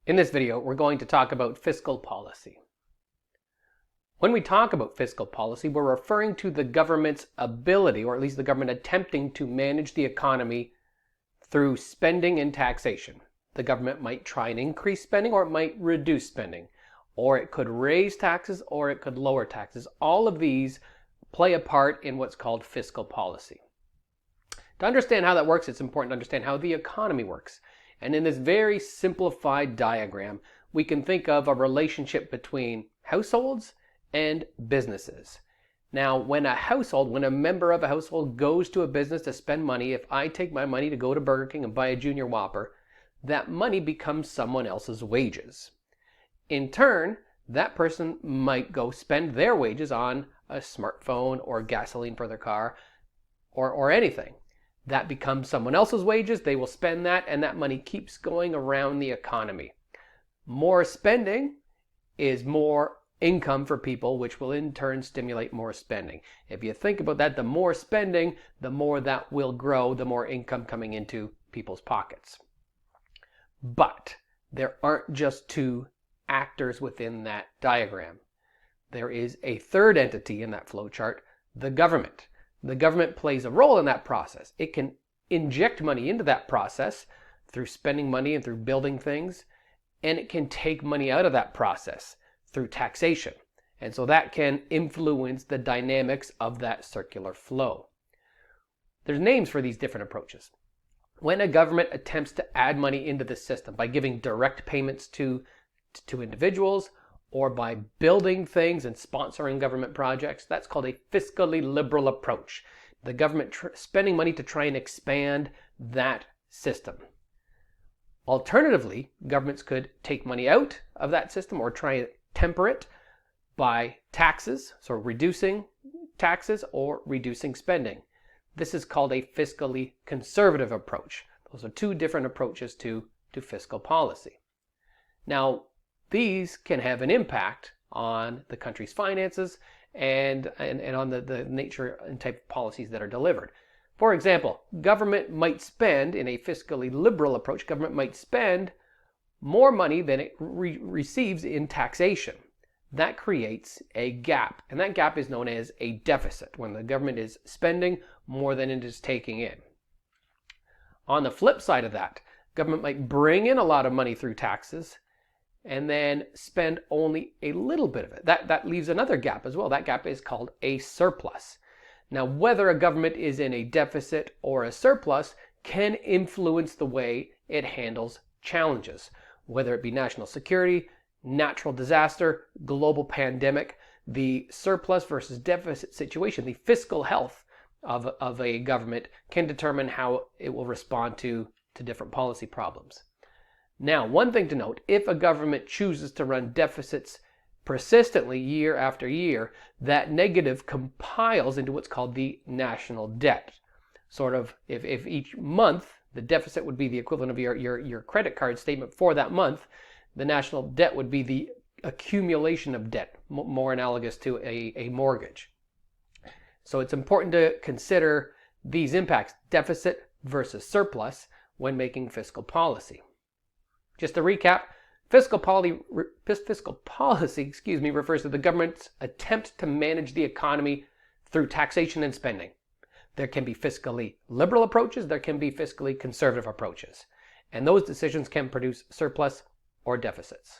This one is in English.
In this video, we're going to talk about fiscal policy. When we talk about fiscal policy, we're referring to the government's ability, or at least the government attempting to manage the economy through spending and taxation. The government might try and increase spending, or it might reduce spending, or it could raise taxes, or it could lower taxes. All of these play a part in what's called fiscal policy. To understand how that works, it's important to understand how the economy works. And in this very simplified diagram, we can think of a relationship between households and businesses. Now, when a member of a household goes to a business to spend money, if I take my money to go to Burger King and buy a Junior Whopper, that money becomes someone else's wages. In turn, that person might go spend their wages on a smartphone or gasoline for their car or anything. That becomes someone else's wages. They will spend that, and that money keeps going around the economy. More spending is more income for people, which will in turn stimulate more spending. If you think about that, the more spending, the more that will grow, the more income coming into people's pockets. But there aren't just two actors within that diagram. There is a third entity in that flowchart, the government. The government plays a role in that process. It can inject money into that process through spending money and through building things, and it can take money out of that process through taxation. And so that can influence the dynamics of that circular flow. There's names for these different approaches. When a government attempts to add money into the system by giving direct payments to individuals, or by building things and sponsoring government projects, that's called a fiscally liberal approach. The government spending money to try and expand that system. Alternatively, governments could take money out of that system or try and temper it by taxes, so reducing taxes or reducing spending. This is called a fiscally conservative approach. Those are two different approaches to fiscal policy. Now, these can have an impact on the country's finances and on the nature and type of policies that are delivered. For example, government might spend, in a fiscally liberal approach, government might spend more money than it receives in taxation. That creates a gap, and that gap is known as a deficit, when the government is spending more than it is taking in. On the flip side of that, government might bring in a lot of money through taxes and then spend only a little bit of it. That leaves another gap as well. That gap is called a surplus. Now, whether a government is in a deficit or a surplus can influence the way it handles challenges, whether it be national security, natural disaster, global pandemic. The surplus versus deficit situation, the fiscal health of a government, can determine how it will respond to different policy problems. Now, one thing to note, if a government chooses to run deficits persistently year after year, that negative compiles into what's called the national debt. Sort of, if each month the deficit would be the equivalent of your credit card statement for that month, the national debt would be the accumulation of debt, more analogous to a mortgage. So it's important to consider these impacts, deficit versus surplus, when making fiscal policy. Just to recap, fiscal policy refers to the government's attempt to manage the economy through taxation and spending. There can be fiscally liberal approaches, there can be fiscally conservative approaches, and those decisions can produce surplus or deficits.